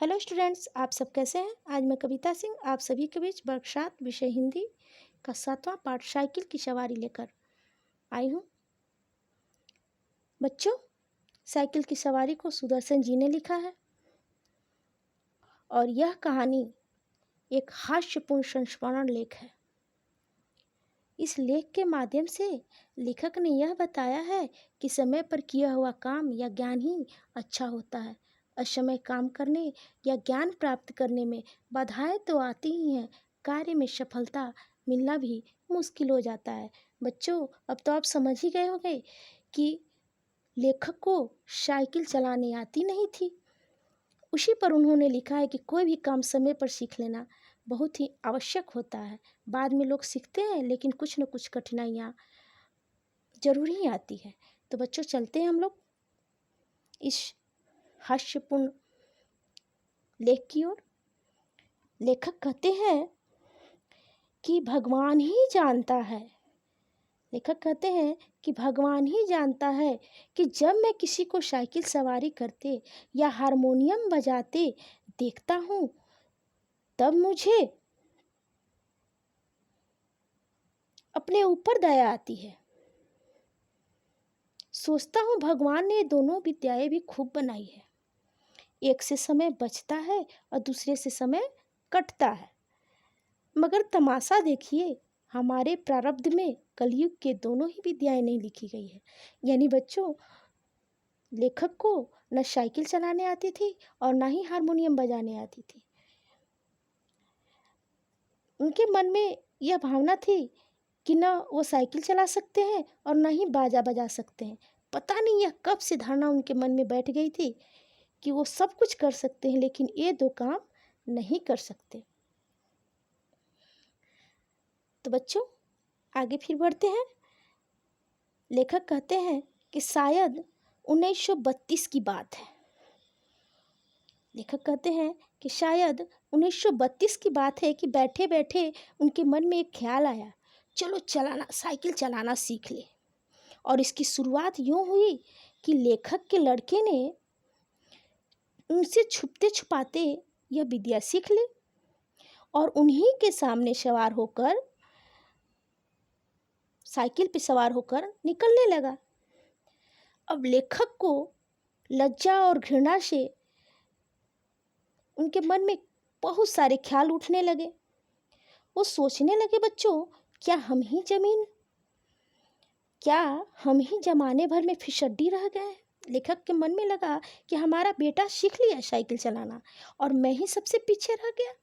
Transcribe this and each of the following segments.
Hello students, आप सब कैसे हैं। आज मैं कविता सिंह आप सभी के बीच बरसात विषय हिंदी का 7वां पाठ साइकिल की सवारी लेकर आई हूँ। बच्चों, साइकिल की सवारी को सुदर्शन जी ने लिखा है और यह कहानी एक हास्यपूर्ण संस्मरण लेख है। इस लेख के माध्यम से लेखक ने यह बताया है कि समय पर किया हुआ काम या ज्ञान ही अच्छा होता है। असमय काम करने या ज्ञान प्राप्त करने में बाधाएं तो आती ही हैं, कार्य में सफलता मिलना भी मुश्किल हो जाता है। बच्चों, अब तो आप समझ ही गए होंगे कि लेखक को साइकिल चलाने आती नहीं थी। उसी पर उन्होंने लिखा है कि कोई भी काम समय पर सीख लेना बहुत ही आवश्यक होता है। बाद में लोग सीखते हैं, लेकिन कुछ न कुछ कठिनाइयाँ जरूर ही आती है। तो बच्चों, चलते हैं हम लोग इस हास्यपूर्ण लेख की ओर। लेखक कहते हैं कि भगवान ही जानता है लेखक कहते हैं कि भगवान ही जानता है कि जब मैं किसी को साइकिल सवारी करते या हारमोनियम बजाते देखता हूँ, तब मुझे अपने ऊपर दया आती है। सोचता हूँ भगवान ने दोनों विद्याएं भी खूब बनाई है। एक से समय बचता है और दूसरे से समय कटता है। मगर तमाशा देखिए, हमारे प्रारब्ध में कलयुग के दोनों ही विद्याएं नहीं लिखी गई है। यानी बच्चों, लेखक को न साइकिल चलाने आती थी और न ही हारमोनियम बजाने आती थी। उनके मन में यह भावना थी कि न वो साइकिल चला सकते हैं और न ही बाजा बजा सकते हैं। पता नहीं यह कब से धारणा उनके मन में बैठ गई थी कि वो सब कुछ कर सकते हैं, लेकिन ये दो काम नहीं कर सकते। तो बच्चों, आगे फिर बढ़ते हैं। लेखक कहते हैं कि शायद 1932 की बात है। लेखक कहते हैं कि शायद 1932 की बात है कि बैठे बैठे उनके मन में एक ख्याल आया, चलो साइकिल चलाना सीख ले। और इसकी शुरुआत यूँ हुई कि लेखक के लड़के ने उनसे छुपते छुपाते यह विद्या सीख ली और उन्हीं के सामने साइकिल पे सवार होकर निकलने लगा। अब लेखक को लज्जा और घृणा से उनके मन में बहुत सारे ख्याल उठने लगे। वो सोचने लगे, बच्चों, क्या हम ही जमाने भर में फिसड्डी रह गए हैं। लेखक के मन में लगा कि हमारा बेटा सीख लिया साइकिल चलाना और मैं ही सबसे पीछे रह गया।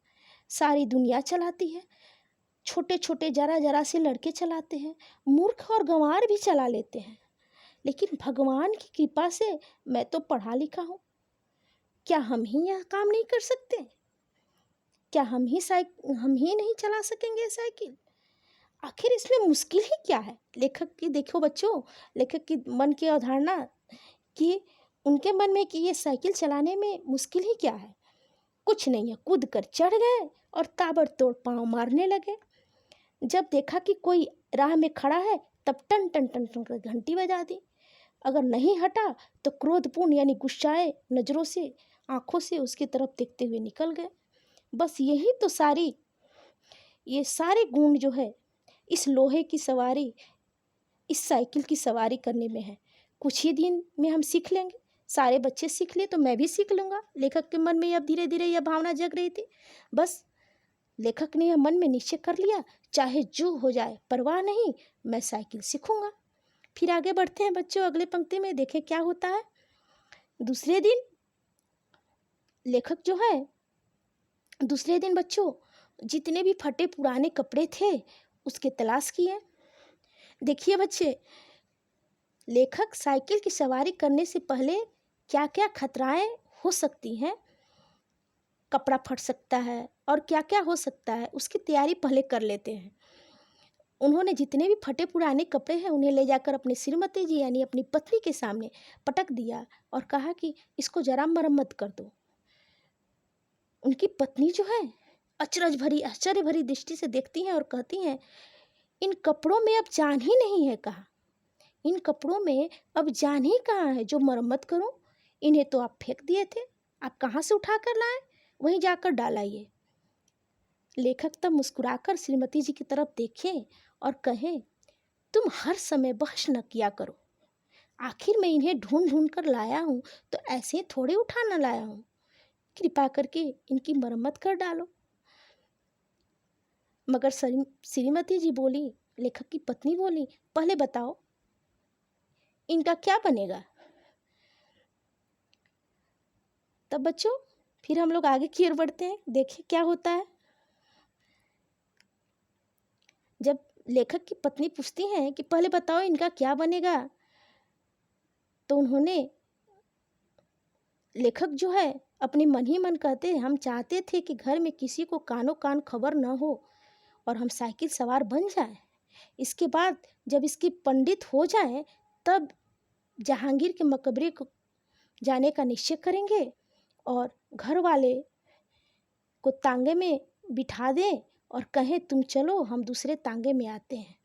सारी दुनिया चलाती है, छोटे छोटे जरा जरा से लड़के चलाते हैं, मूर्ख और गंवार भी चला लेते हैं, लेकिन भगवान की कृपा से मैं तो पढ़ा लिखा हूँ। क्या हम ही यह काम नहीं कर सकते? क्या हम ही नहीं चला सकेंगे साइकिल? आखिर इसमें मुश्किल ही क्या है? लेखक की देखो बच्चों, लेखक की मन की अवधारणा कि उनके मन में कि ये साइकिल चलाने में मुश्किल ही क्या है। कुछ नहीं है, कूद कर चढ़ गए और ताबड़तोड़ पाँव मारने लगे। जब देखा कि कोई राह में खड़ा है, तब टन टन टन टन कर घंटी बजा दी। अगर नहीं हटा तो क्रोधपूर्ण यानी गुस्साए नज़रों से, आंखों से उसकी तरफ देखते हुए निकल गए। बस ये सारे गुण जो है इस लोहे की सवारी, इस साइकिल की सवारी करने में है। कुछ ही दिन में हम सीख लेंगे। सारे बच्चे सीख ले तो मैं भी सीख लूँगा। लेखक के मन में अब धीरे धीरे यह भावना जग रही थी। बस लेखक ने यह मन में निश्चय कर लिया, चाहे जो हो जाए परवाह नहीं, मैं साइकिल सीखूंगा। फिर आगे बढ़ते हैं बच्चों, अगले पंक्ति में देखें क्या होता है। दूसरे दिन बच्चों जितने भी फटे पुराने कपड़े थे उसके तलाश किए। देखिए बच्चे, लेखक साइकिल की सवारी करने से पहले क्या क्या खतराएं हो सकती हैं, कपड़ा फट सकता है और क्या क्या हो सकता है, उसकी तैयारी पहले कर लेते हैं। उन्होंने जितने भी फटे पुराने कपड़े हैं उन्हें ले जाकर अपने श्रीमती जी यानी अपनी पत्नी के सामने पटक दिया और कहा कि इसको जरा मरम्मत कर दो। उनकी पत्नी जो है आश्चर्य भरी दृष्टि से देखती हैं और कहती हैं, इन कपड़ों में अब जान ही नहीं है कहाँ। इन कपड़ों में अब जान ही कहाँ है जो मरम्मत करूं? इन्हें तो आप फेंक दिए थे, आप कहाँ से उठा कर लाए, वहीं जाकर डाल आइए। लेखक तब मुस्कुराकर श्रीमती जी की तरफ देखें और कहें, तुम हर समय बहस न किया करो। आखिर मैं इन्हें ढूंढ ढूंढ कर लाया हूँ, तो ऐसे थोड़े उठा न लाया हूँ। कृपा करके इनकी मरम्मत कर डालो। मगर श्रीमती जी बोली, लेखक की पत्नी बोली, पहले बताओ इनका क्या बनेगा। तब बच्चों फिर हम लोग आगे की ओर बढ़ते हैं, देखिए क्या होता है। जब लेखक की पत्नी पूछती हैं कि पहले बताओ इनका क्या बनेगा, तो उन्होंने, लेखक जो है अपने मन ही मन कहते हैं, हम चाहते थे कि घर में किसी को कानो कान खबर न हो और हम साइकिल सवार बन जाए। इसके बाद जब इसकी पंडित हो जाए, तब जहांगीर के मकबरे को जाने का निश्चय करेंगे और घर वाले को तांगे में बिठा दें और कहें, तुम चलो हम दूसरे तांगे में आते हैं।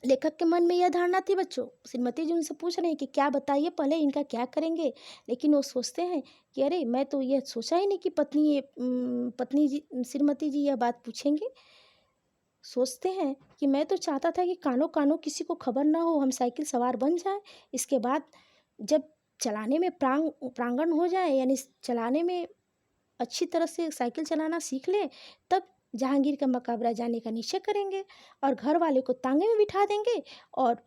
लेखक के मन में यह धारणा थी बच्चों। श्रीमती जी उनसे पूछ रहे हैं कि क्या बताइए पहले इनका क्या करेंगे, लेकिन वो सोचते हैं कि अरे मैं तो यह सोचा ही नहीं कि पत्नी जी श्रीमती जी यह बात पूछेंगे। सोचते हैं कि मैं तो चाहता था कि कानो कानो किसी को खबर ना हो, हम साइकिल सवार बन जाए। इसके बाद जब चलाने में प्रांगण हो जाए, यानी चलाने में अच्छी तरह से साइकिल चलाना सीख ले, तब जहांगीर का मकबरा जाने का निश्चय करेंगे और घर वाले को तांगे में बिठा देंगे और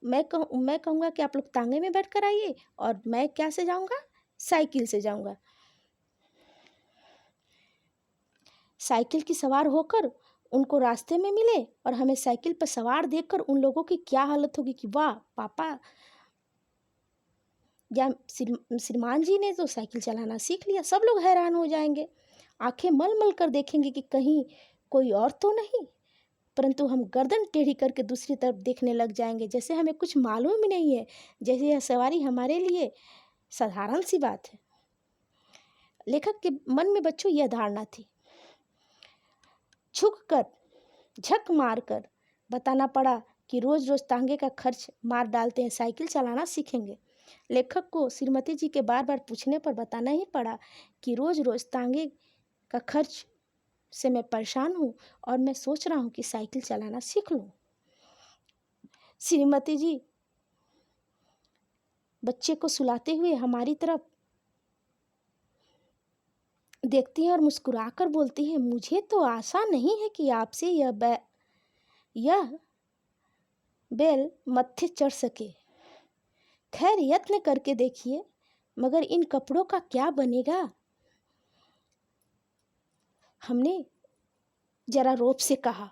मैं कहूँगा कि आप लोग तांगे में बैठ कर आइए और मैं क्या से जाऊँगा, साइकिल से जाऊँगा। साइकिल की सवार होकर उनको रास्ते में मिले और हमें साइकिल पर सवार देखकर उन लोगों की क्या हालत होगी कि वाह पापा या श्रीमान जी ने तो साइकिल चलाना सीख लिया। सब लोग हैरान हो जाएंगे, आंखें मल मल कर देखेंगे कि कहीं कोई और तो नहीं, परंतु हम गर्दन टेढ़ी करके दूसरी तरफ देखने लग जाएंगे, जैसे हमें कुछ मालूम ही नहीं है, जैसे यह सवारी हमारे लिए साधारण सी बात है। लेखक के मन में बच्चों यह धारणा थी। झुककर झक मारकर बताना पड़ा कि रोज रोज तांगे का खर्च मार डालते हैं, साइकिल चलाना सीखेंगे। लेखक को श्रीमती जी के बार बार पूछने पर बताना ही पड़ा कि रोज रोज तांगे का खर्च से मैं परेशान हूँ और मैं सोच रहा हूँ कि साइकिल चलाना सीख लूँ। श्रीमती जी बच्चे को सुलाते हुए हमारी तरफ देखती हैं और मुस्कुराकर बोलती हैं, मुझे तो आशा नहीं है कि आपसे यह बेल मत्थे चढ़ सके। खैर यत्न करके देखिए, मगर इन कपड़ों का क्या बनेगा। हमने जरा रोब से कहा,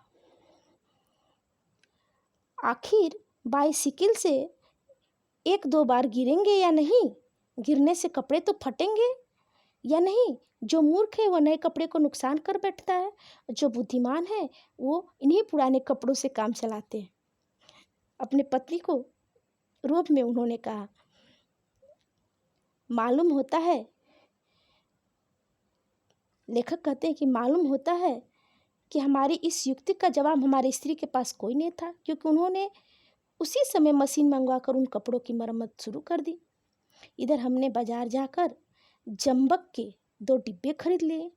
आखिर बाइसिकल से एक दो बार गिरेंगे या नहीं, गिरने से कपड़े तो फटेंगे या नहीं। जो मूर्ख है वह नए कपड़े को नुकसान कर बैठता है, जो बुद्धिमान है वो इन्हीं पुराने कपड़ों से काम चलाते हैं। अपने पत्नी को रोब में उन्होंने कहा, मालूम होता है, लेखक कहते हैं कि मालूम होता है कि हमारी इस युक्ति का जवाब हमारी स्त्री के पास कोई नहीं था, क्योंकि उन्होंने उसी समय मशीन मंगवाकर उन कपड़ों की मरम्मत शुरू कर दी। इधर हमने बाजार जाकर जंबक के 2 डिब्बे खरीद लिए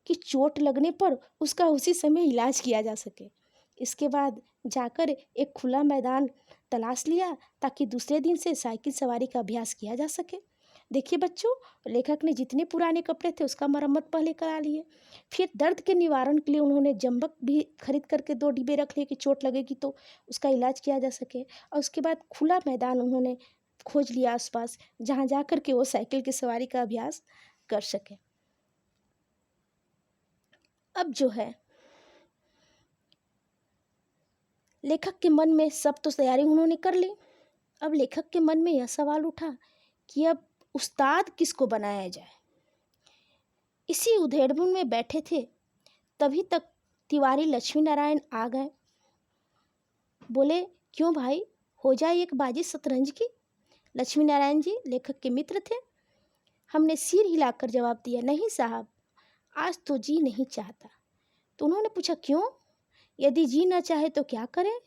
कि चोट लगने पर उसका उसी समय इलाज किया जा सके। इसके बाद जाकर एक खुला मैदान तलाश लिया ताकि दूसरे दिन से साइकिल सवारी का अभ्यास किया जा सके। देखिए बच्चों, लेखक ने जितने पुराने कपड़े थे उसका मरम्मत पहले करा लिए, फिर दर्द के निवारण के लिए उन्होंने जंबक भी खरीद करके 2 डिब्बे रख लिए कि चोट लगेगी तो उसका इलाज किया जा सके। और उसके बाद खुला मैदान उन्होंने खोज लिया आसपास, जहाँ जा कर के वो साइकिल की सवारी का अभ्यास कर सके। अब जो है लेखक के मन में सब तो तैयारी उन्होंने कर ली। अब लेखक के मन में यह सवाल उठा कि अब उस्ताद किसको बनाया जाए। इसी उधेड़बुन में बैठे थे, तभी तक तिवारी लक्ष्मी नारायण आ गए। बोले, क्यों भाई, हो जाए एक बाजी शतरंज की। लक्ष्मी नारायण जी लेखक के मित्र थे। हमने सिर हिलाकर जवाब दिया, नहीं साहब, आज तो जी नहीं चाहता। तो उन्होंने पूछा, क्यों? यदि जी न चाहे तो क्या करें?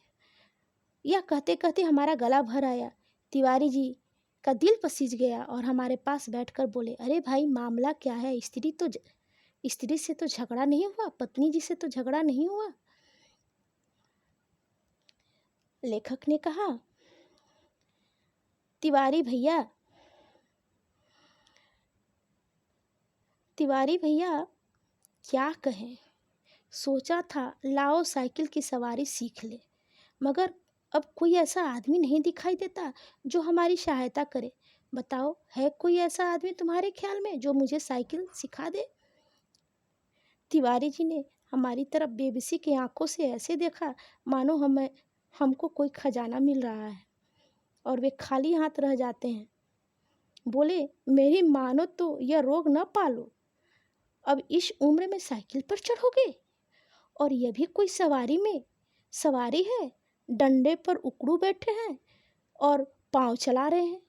यह कहते कहते हमारा गला भर आया। तिवारी जी का दिल पसीज गया और हमारे पास बैठकर बोले, अरे भाई मामला क्या है? स्त्री से तो झगड़ा नहीं हुआ, पत्नी जी से तो झगड़ा नहीं हुआ। लेखक ने कहा, तिवारी भैया क्या कहें, सोचा था लाओ साइकिल की सवारी सीख ले, मगर अब कोई ऐसा आदमी नहीं दिखाई देता जो हमारी सहायता करे। बताओ, है कोई ऐसा आदमी तुम्हारे ख्याल में जो मुझे साइकिल सिखा दे? तिवारी जी ने हमारी तरफ बेबसी की आंखों से ऐसे देखा मानो हमको कोई खजाना मिल रहा है और वे खाली हाथ रह जाते हैं। बोले, मेरी मानो तो यह रोग न पालो, अब इस उम्र में साइकिल पर चढ़ोगे, और यह भी कोई सवारी है? डंडे पर उकड़ू बैठे हैं और पाँव चला रहे हैं।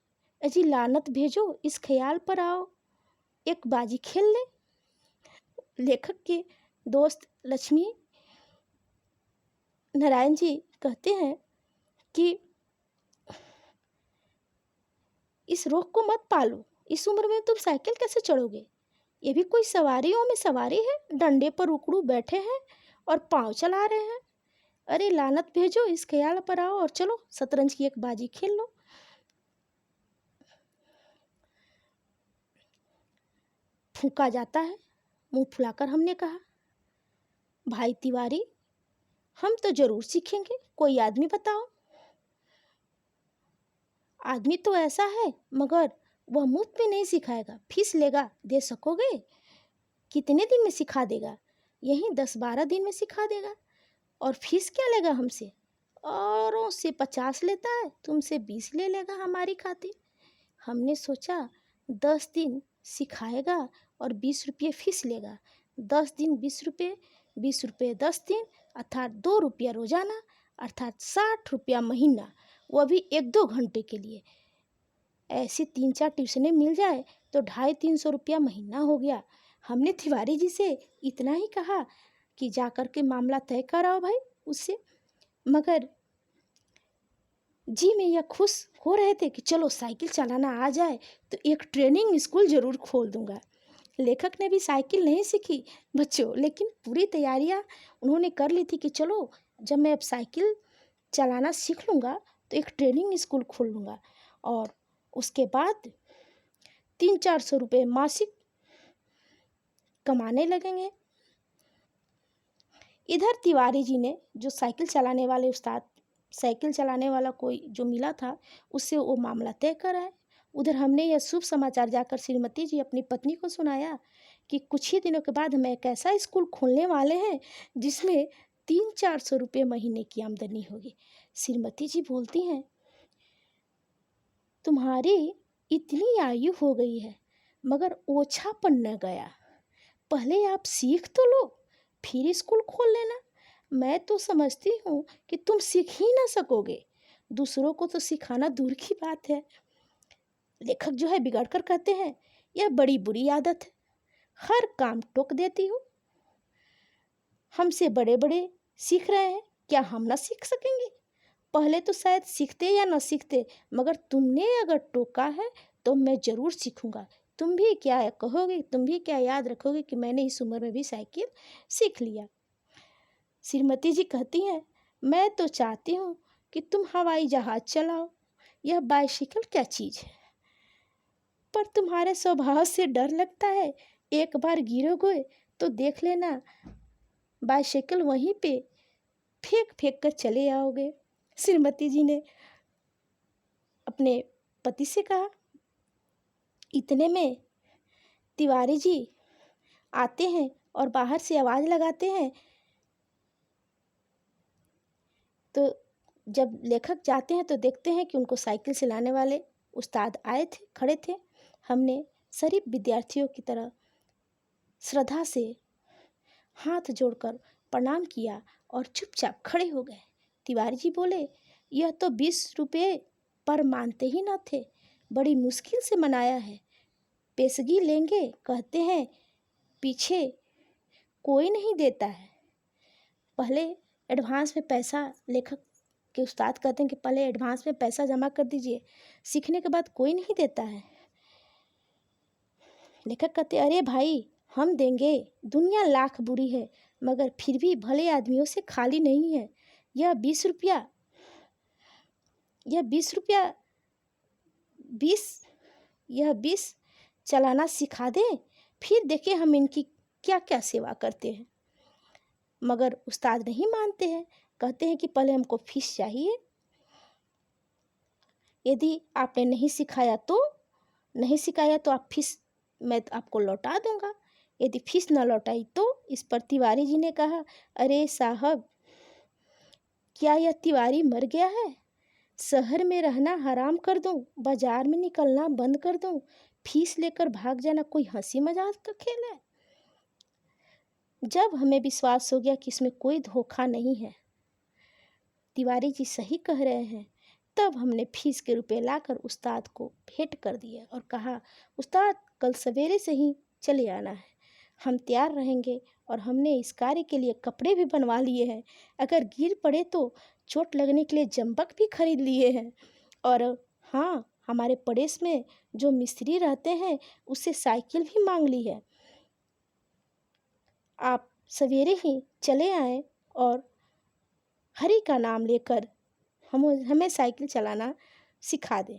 अजी लानत भेजो, इस ख्याल पर आओ एक बाजी खेल ले। लेखक के दोस्त लक्ष्मी नारायण जी कहते हैं कि इस रोग को मत पालो, इस उम्र में तुम साइकिल कैसे चढ़ोगे? ये भी कोई सवारियों में सवारी है? डंडे पर उकड़ू बैठे हैं और पाँव चला रहे हैं। अरे लानत भेजो, इस ख्याल पर आओ और चलो शतरंज की एक बाजी खेल लो। फूंका जाता है। मुंह फुलाकर हमने कहा, भाई तिवारी, हम तो जरूर सीखेंगे, कोई आदमी बताओ। आदमी तो ऐसा है, मगर वह मुफ्त में नहीं सिखाएगा, फीस लेगा, दे सकोगे? कितने दिन में सिखा देगा? यहीं 10-12 दिन में सिखा देगा। और फीस क्या लेगा हमसे? औरों से 50 लेता है, तुमसे 20 ले लेगा हमारी खातिर। हमने सोचा 10 दिन सिखाएगा और 20 रुपये फीस लेगा। 10 दिन 20 रुपये, 20 रुपये 10 दिन, अर्थात 2 रुपया रोजाना, अर्थात 60 रुपया महीना, वह भी 1-2 घंटे के लिए। ऐसी 3-4 ट्यूशनें मिल जाए तो 250-300 रुपया महीना हो गया। हमने तिवारी जी से इतना ही कहा कि जा कर के मामला तय कराओ भाई उससे, मगर जी में यह खुश हो रहे थे कि चलो साइकिल चलाना आ जाए तो एक ट्रेनिंग स्कूल ज़रूर खोल दूंगा। लेखक ने भी साइकिल नहीं सीखी बच्चों, लेकिन पूरी तैयारियां उन्होंने कर ली थी कि चलो जब मैं अब साइकिल चलाना सीख लूँगा तो एक ट्रेनिंग स्कूल खोल लूँगा और उसके बाद 300-400 रुपये मासिक कमाने लगेंगे। इधर तिवारी जी ने जो साइकिल चलाने वाला कोई जो मिला था उससे वो मामला तय कराए। उधर हमने यह शुभ समाचार जाकर श्रीमती जी अपनी पत्नी को सुनाया कि कुछ ही दिनों के बाद हम एक ऐसा स्कूल खोलने वाले हैं जिसमें 300-400 रुपये महीने की आमदनी होगी। श्रीमती जी बोलती हैं, तुम्हारी इतनी आयु हो गई है मगर ओछापन न गया, पहले आप सीख तो लो फिर स्कूल खोल लेना। मैं तो समझती हूँ कि तुम सीख ही ना सकोगे, दूसरों को तो सिखाना दूर की बात है। लेखक जो है बिगड़ कर कहते हैं, यह बड़ी बुरी आदत है, हर काम टोक देती हूँ। हमसे बड़े बड़े सीख रहे हैं, क्या हम ना सीख सकेंगे? पहले तो शायद सीखते या ना सीखते, मगर तुमने अगर टोका है तो मैं ज़रूर सीखूंगा। तुम भी क्या कहोगे, तुम भी क्या याद रखोगे कि मैंने इस उम्र में भी साइकिल सीख लिया। श्रीमती जी कहती हैं, मैं तो चाहती हूँ कि तुम हवाई जहाज़ चलाओ, यह बाइसिकल क्या चीज़ है, पर तुम्हारे स्वभाव से डर लगता है, एक बार गिरोगे तो देख लेना बाइसिकल वहीं पे फेंक फेंक कर चले आओगे। श्रीमती जी ने अपने पति से कहा। इतने में तिवारी जी आते हैं और बाहर से आवाज़ लगाते हैं। तो जब लेखक जाते हैं तो देखते हैं कि उनको साइकिल चलाने वाले उस्ताद आए थे, खड़े थे। हमने शरीफ विद्यार्थियों की तरह श्रद्धा से हाथ जोड़कर प्रणाम किया और चुपचाप खड़े हो गए। तिवारी जी बोले, यह तो 20 रुपये पर मानते ही न थे, बड़ी मुश्किल से मनाया है, पेशगी लेंगे कहते हैं, पीछे कोई नहीं देता है। पहले एडवांस में पैसा लेखक कि उस्ताद कहते हैं कि पहले एडवांस में पैसा जमा कर दीजिए, सीखने के बाद कोई नहीं देता है। लेखक कहते अरे भाई हम देंगे, दुनिया लाख बुरी है मगर फिर भी भले आदमियों से खाली नहीं है। यह 20 रुपया, यह 20 रुपया 20 यह 20 चलाना सिखा दें, फिर देखें हम इनकी क्या क्या सेवा करते हैं। मगर उस्ताद नहीं मानते हैं, कहते हैं कि पहले हमको फीस चाहिए। यदि आपने नहीं सिखाया तो आप फीस मैं आपको लौटा दूंगा। यदि फीस न लौटाई तो। इस पर तिवारी जी ने कहा अरे साहब, क्या यह तिवारी मर गया है? शहर में रहना हराम कर दूं, बाजार में निकलना बंद कर दूं, फीस लेकर भाग जाना कोई हंसी मजाक का खेल है? जब हमें विश्वास हो गया कि इसमें कोई धोखा नहीं है, तिवारी जी सही कह रहे हैं, तब हमने फीस के रुपए लाकर उस्ताद को भेंट कर दिए और कहा उस्ताद कल सवेरे से ही चले आना है, हम तैयार रहेंगे। और हमने इस कार्य के लिए कपड़े भी बनवा लिए हैं, अगर गिर पड़े तो चोट लगने के लिए जंबक भी खरीद लिए हैं। और हाँ, हमारे पड़ोस में जो मिस्त्री रहते हैं उससे साइकिल भी मांग ली है। आप सवेरे ही चले आएँ और हरि का नाम लेकर हमें साइकिल चलाना सिखा दें।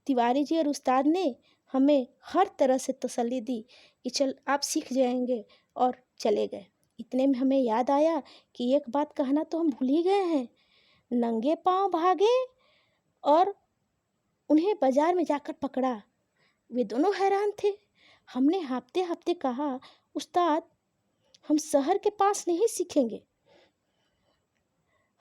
तिवारी जी और उस्ताद ने हमें हर तरह से तसल्ली दी कि चल आप सीख जाएंगे, और चले गए। इतने में हमें याद आया कि एक बात कहना तो हम भूल ही गए हैं, नंगे पांव भागे और उन्हें बाजार में जाकर पकड़ा। वे दोनों हैरान थे। हमने हाँफते हाँफते कहा उस्ताद हम शहर के पास नहीं सीखेंगे,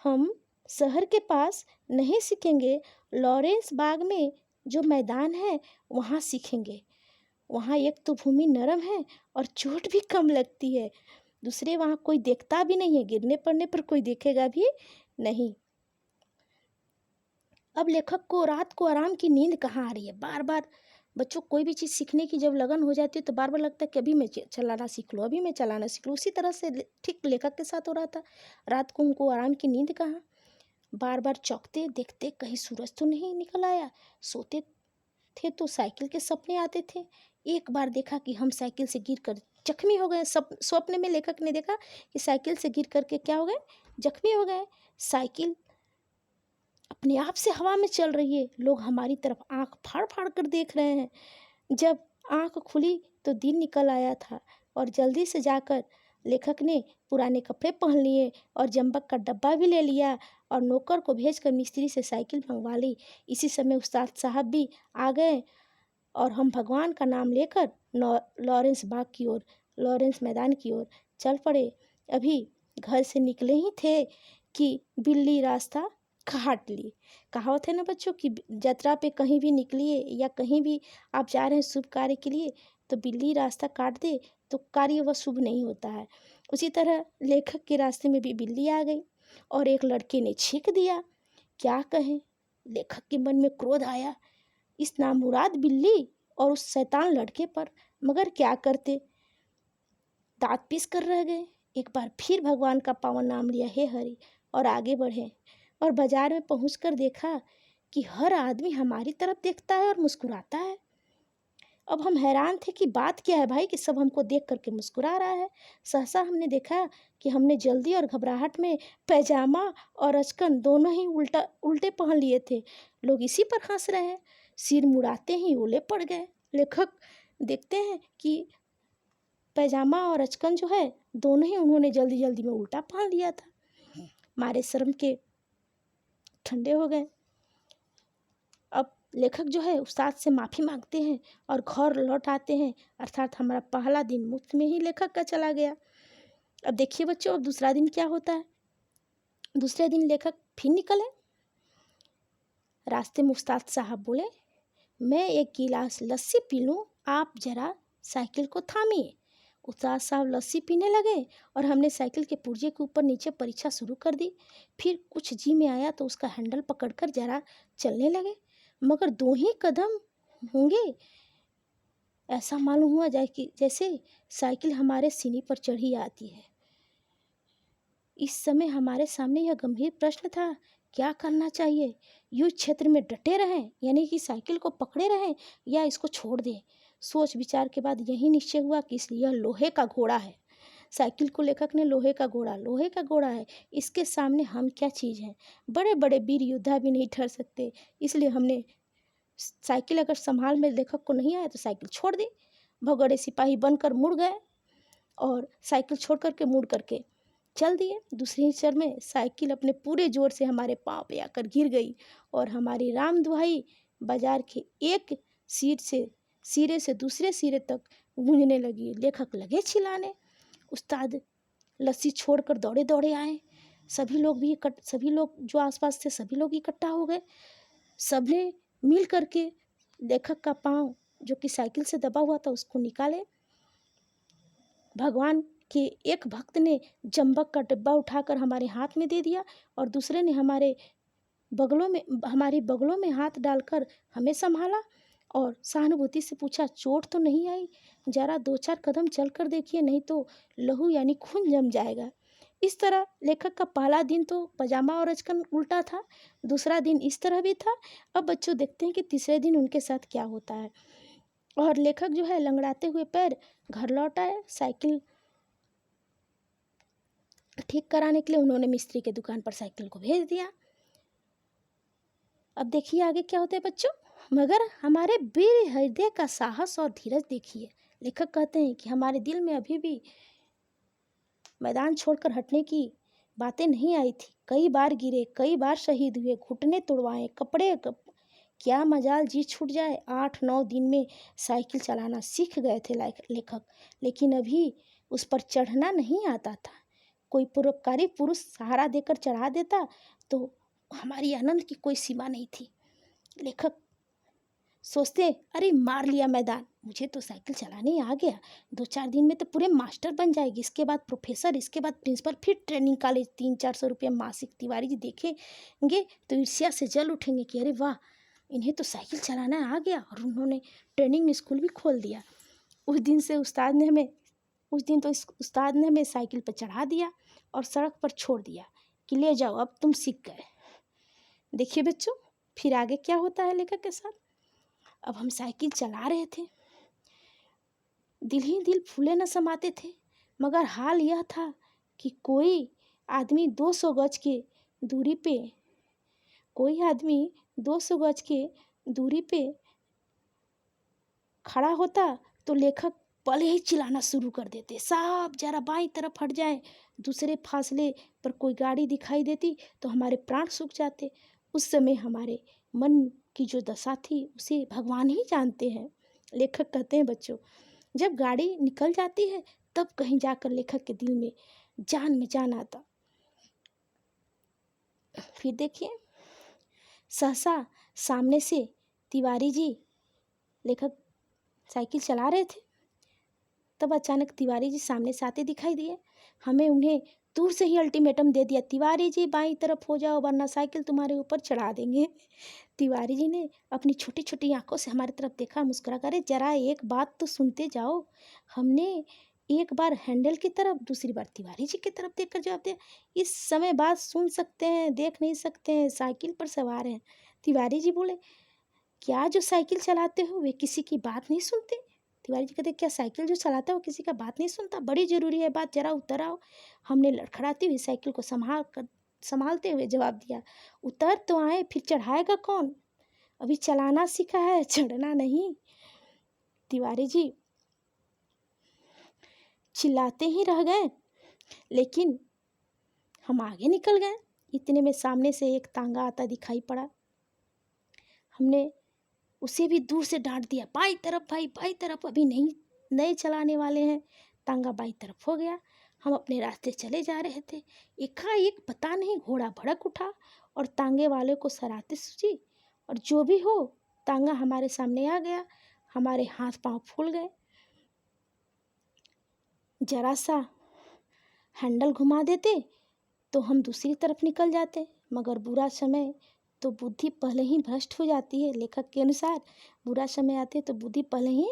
हम शहर के पास नहीं सीखेंगे, लॉरेंस बाग में जो मैदान है वहाँ सीखेंगे। वहाँ एक तो भूमि नरम है और चोट भी कम लगती है, दूसरे वहाँ कोई देखता भी नहीं है, गिरने पड़ने पर कोई देखेगा भी नहीं। अब लेखक को रात को आराम की नींद कहाँ आ रही है। बार बार बच्चों कोई भी चीज़ सीखने की जब लगन हो जाती है तो बार बार लगता है कि अभी मैं चलाना सीख लूँ, अभी मैं चलाना सीख लूँ। उसी तरह से ठीक लेखक के साथ हो रहा था। रात को उनको आराम की नींद कहाँ, बार बार चौंकते देखते कहीं सूरज तो नहीं निकल आया। सोते थे तो साइकिल के सपने आते थे। एक बार देखा कि हम साइकिल से गिरकर जख्मी हो गए। स्वप्न में लेखक ने देखा कि साइकिल से गिर करके क्या हो गए, जख्मी हो गए। साइकिल अपने आप से हवा में चल रही है, लोग हमारी तरफ आंख फाड़ फाड़ कर देख रहे हैं। जब आंख खुली तो दिन निकल आया था और जल्दी से जाकर लेखक ने पुराने कपड़े पहन लिए और जंबक का डब्बा भी ले लिया और नौकर को भेजकर मिस्त्री से साइकिल मंगवा ली। इसी समय उस्ताद साहब भी आ गए और हम भगवान का नाम लेकर लॉरेंस बाग की ओर, लॉरेंस मैदान की ओर चल पड़े। अभी घर से निकले ही थे कि बिल्ली रास्ता काट ली। कहावत है ना बच्चों कि यात्रा पे कहीं भी निकलिए या कहीं भी आप जा रहे हैं शुभ कार्य के लिए, तो बिल्ली रास्ता काट दे तो कार्य वह शुभ नहीं होता है। उसी तरह लेखक के रास्ते में भी बिल्ली आ गई और एक लड़के ने छींक दिया। क्या कहें, लेखक के मन में क्रोध आया इस नामुराद बिल्ली और उस शैतान लड़के पर, मगर क्या करते, दांत पीस कर रह गए। एक बार फिर भगवान का पावन नाम लिया, हे हरि, और आगे बढ़े और बाजार में पहुंचकर देखा कि हर आदमी हमारी तरफ देखता है और मुस्कुराता है। अब हम हैरान थे कि बात क्या है भाई कि सब हमको देख करके मुस्कुरा रहा है। सहसा हमने देखा कि हमने जल्दी और घबराहट में पैजामा और अचकन दोनों ही उल्टे पहन लिए थे। लोग इसी पर हंस रहे हैं। सिर मुड़ाते ही ओले पड़ गए। लेखक देखते हैं कि पैजामा और अचकन जो है दोनों ही उन्होंने जल्दी जल्दी में उल्टा पहन लिया था। मारे शर्म के ठंडे हो गए। अब लेखक जो है उस्ताद से माफ़ी मांगते हैं और घर लौट आते हैं, अर्थात हमारा पहला दिन मुफ्त में ही लेखक का चला गया। अब देखिए बच्चों, अब दूसरा दिन क्या होता है। दूसरे दिन लेखक फिर निकले। रास्ते में उस्ताद साहब बोले, मैं एक गिलास लस्सी पी लूँ, आप ज़रा साइकिल को थामिए। उस्ताद साहब लस्सी पीने लगे और हमने साइकिल के पुर्जे के ऊपर नीचे परीक्षा शुरू कर दी। फिर कुछ जी में आया तो उसका हैंडल पकड़कर ज़रा चलने लगे, मगर 2 ही कदम होंगे ऐसा मालूम हुआ जाए कि जैसे साइकिल हमारे सीने पर चढ़ी आती है। इस समय हमारे सामने यह गंभीर प्रश्न था क्या करना चाहिए? युद्ध क्षेत्र में डटे रहें यानी कि साइकिल को पकड़े रहें या इसको छोड़ दें? सोच विचार के बाद यही निश्चय हुआ कि इसलिए यह लोहे का घोड़ा है। साइकिल को लेखक ने लोहे का घोड़ा है, इसके सामने हम क्या चीज़ हैं? बड़े बड़े वीर योद्धा भी नहीं ठहर सकते। इसलिए हमने साइकिल अगर संभाल में लेखक को नहीं आया तो साइकिल छोड़ दी। भगोड़े सिपाही बनकर मुड़ गए और साइकिल छोड़ करके मुड़ करके चल दिए। दूसरे ही क्षण में साइकिल अपने पूरे जोर से हमारे पाँव पे आकर गिर गई और हमारी राम दुहाई बाजार के एक सिरे से दूसरे सिरे तक गूंजने लगी। लेखक लगे चिल्लाने। उस्ताद लस्सी छोड़कर दौड़े दौड़े आए। सभी लोग जो आसपास थे सभी लोग इकट्ठा हो गए। सबने मिल करके लेखक का पाँव जो कि साइकिल से दबा हुआ था उसको निकाले। भगवान के एक भक्त ने जंबक का डिब्बा उठाकर हमारे हाथ में दे दिया और दूसरे ने हमारी बगलों में हाथ डालकर हमें संभाला और सहानुभूति से पूछा, चोट तो नहीं आई? जरा 2-4 कदम चल कर देखिए, नहीं तो लहू यानी खून जम जाएगा। इस तरह लेखक का पहला दिन तो पजामा और अचकन उल्टा था, दूसरा दिन इस तरह भी था। अब बच्चों देखते हैं कि तीसरे दिन उनके साथ क्या होता है। और लेखक जो है लंगड़ाते हुए पैर घर लौट आए। साइकिल ठीक कराने के लिए उन्होंने मिस्त्री के दुकान पर साइकिल को भेज दिया। अब देखिए आगे क्या होता है बच्चों। मगर हमारे वीर हृदय का साहस और धीरज देखिए। लेखक कहते हैं कि हमारे दिल में अभी भी मैदान छोड़कर हटने की बातें नहीं आई थी। कई बार गिरे, कई बार शहीद हुए, घुटने तुड़वाए, क्या मजाल जी छूट जाए। 8-9 दिन में साइकिल चलाना सीख गए थे लेखक, लेकिन अभी उस पर चढ़ना नहीं आता था। कोई परोपकारी पुरुष सहारा देकर चढ़ा देता तो हमारी आनंद की कोई सीमा नहीं थी। लेखक सोचते, अरे मार लिया मैदान, मुझे तो साइकिल चलाने आ गया। 2-4 दिन में तो पूरे मास्टर बन जाएगी, इसके बाद प्रोफेसर, इसके बाद प्रिंसिपल, फिर ट्रेनिंग कॉलेज। 300-400 रुपये मासिक। तिवारी जी देखेंगे तो ईर्ष्या से जल उठेंगे कि अरे वाह, इन्हें तो साइकिल चलाना आ गया और उन्होंने ट्रेनिंग स्कूल भी खोल दिया। उस दिन तो इस उस्ताद ने हमें साइकिल पर चढ़ा दिया और सड़क पर छोड़ दिया कि ले जाओ, अब तुम सीख गए। देखिए बच्चों फिर आगे क्या होता है लेखक के साथ। अब हम साइकिल चला रहे थे, दिल ही दिल फूले न समाते थे। मगर हाल यह था कि कोई आदमी 200 गज के दूरी पे खड़ा होता तो लेखक पहले ही चिल्लाना शुरू कर देते, साहब जरा बाईं तरफ हट जाएं। दूसरे फासले पर कोई गाड़ी दिखाई देती तो हमारे प्राण सूख जाते। उस समय हमारे मन की जो दशा थी उसे भगवान ही जानते हैं। लेखक कहते हैं बच्चों, जब गाड़ी निकल जाती है तब कहीं जाकर लेखक के दिल में जान आता। फिर देखिए सहसा सामने से तिवारी जी, लेखक साइकिल चला रहे थे, तब अचानक तिवारी जी सामने से आते दिखाई दिए। हमें उन्हें दूर से ही अल्टीमेटम दे दिया, तिवारी जी बाईं तरफ हो जाओ वरना साइकिल तुम्हारे ऊपर चढ़ा देंगे। तिवारी जी ने अपनी छोटी छोटी आंखों से हमारी तरफ देखा, मुस्कुरा कर, जरा एक बात तो सुनते जाओ। हमने एक बार हैंडल की तरफ, दूसरी बार तिवारी जी की तरफ देखकर जवाब दिया, इस समय बात सुन सकते हैं, देख नहीं सकते हैं, साइकिल पर सवार हैं। तिवारी जी बोले, क्या जो साइकिल चलाते हो वे किसी की बात नहीं सुनते? तिवारी जी कहते, क्या साइकिल जो चलाता है वो किसी का बात नहीं सुनता? बड़ी ज़रूरी है बात, जरा उतर आओ। हमने लड़खड़ाती हुई साइकिल को संभालते हुए जवाब दिया, उतर तो आए, फिर चढ़ाएगा कौन? अभी चलाना सीखा है, चढ़ना नहीं। तिवारी जी चिल्लाते ही रह गए, लेकिन हम आगे निकल गए। इतने में सामने से एक तांगा आता दिखाई पड़ा। हमने उसे भी दूर से डांट दिया, बाई तरफ भाई, बाई तरफ, अभी नहीं नए चलाने वाले हैं। तांगा बाई तरफ हो गया। हम अपने रास्ते चले जा रहे थे, एकाएक पता नहीं घोड़ा भड़क उठा और तांगे वाले को सराहते सूझी, और जो भी हो तांगा हमारे सामने आ गया। हमारे हाथ पांव फूल गए। जरा सा हैंडल घुमा देते तो हम दूसरी तरफ निकल जाते, मगर बुरा समय तो बुद्धि पहले ही भ्रष्ट हो जाती है। लेखक के अनुसार बुरा समय आते तो बुद्धि पहले ही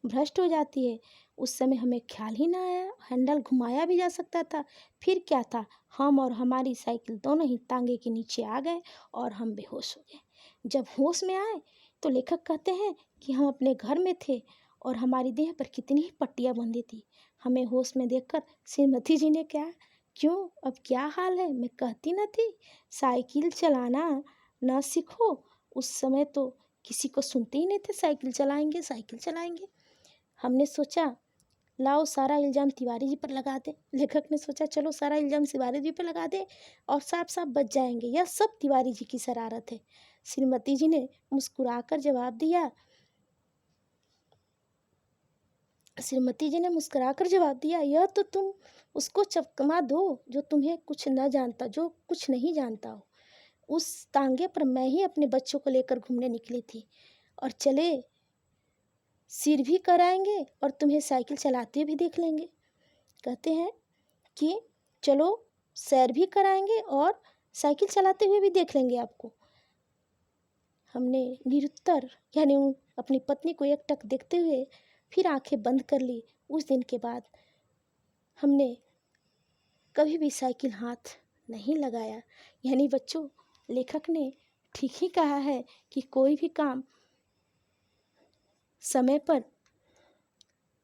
भ्रष्ट हो जाती है। उस समय हमें ख्याल ही ना आया, हैंडल घुमाया भी जा सकता था। फिर क्या था, हम और हमारी साइकिल दोनों ही तांगे के नीचे आ गए और हम बेहोश हो गए। जब होश में आए तो लेखक कहते हैं कि हम अपने घर में थे और हमारी देह पर कितनी ही पट्टियाँ बंधी थी। हमें होश में देखकर श्रीमती जी ने क्या, क्यों अब क्या हाल है, मैं कहती न थी साइकिल चलाना ना सीखो। उस समय तो किसी को सुनते ही नहीं थे, साइकिल चलाएंगे साइकिल चलाएंगे। हमने सोचा लाओ सारा इल्ज़ाम तिवारी जी पर लगा दे। लेखक ने सोचा चलो सारा इल्ज़ाम तिवारी जी पर लगा दे और साफ साफ बच जाएंगे, यह सब तिवारी जी की शरारत है। श्रीमती जी ने मुस्कुराकर जवाब दिया, यह तो तुम उसको चकमा दो जो तुम्हें कुछ न जानता, जो कुछ नहीं जानता हो। उस तांगे पर मैं ही अपने बच्चों को लेकर घूमने निकली थी और चले सिर भी कराएंगे और तुम्हें साइकिल चलाते भी देख लेंगे। कहते हैं कि चलो सैर भी कराएंगे और साइकिल चलाते हुए भी देख लेंगे आपको। हमने निरुत्तर यानी अपनी पत्नी को एकटक देखते हुए फिर आंखें बंद कर ली। उस दिन के बाद हमने कभी भी साइकिल हाथ नहीं लगाया। यानी बच्चों, लेखक ने ठीक ही कहा है कि कोई भी काम समय पर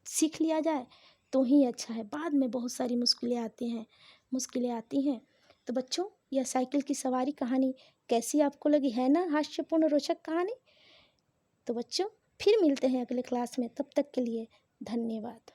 सीख लिया जाए तो ही अच्छा है। बाद में बहुत सारी मुश्किलें आती हैं। तो बच्चों, यह साइकिल की सवारी कहानी कैसी आपको लगी, है ना हास्यपूर्ण रोचक कहानी। तो बच्चों, फिर मिलते हैं अगले क्लास में, तब तक के लिए धन्यवाद।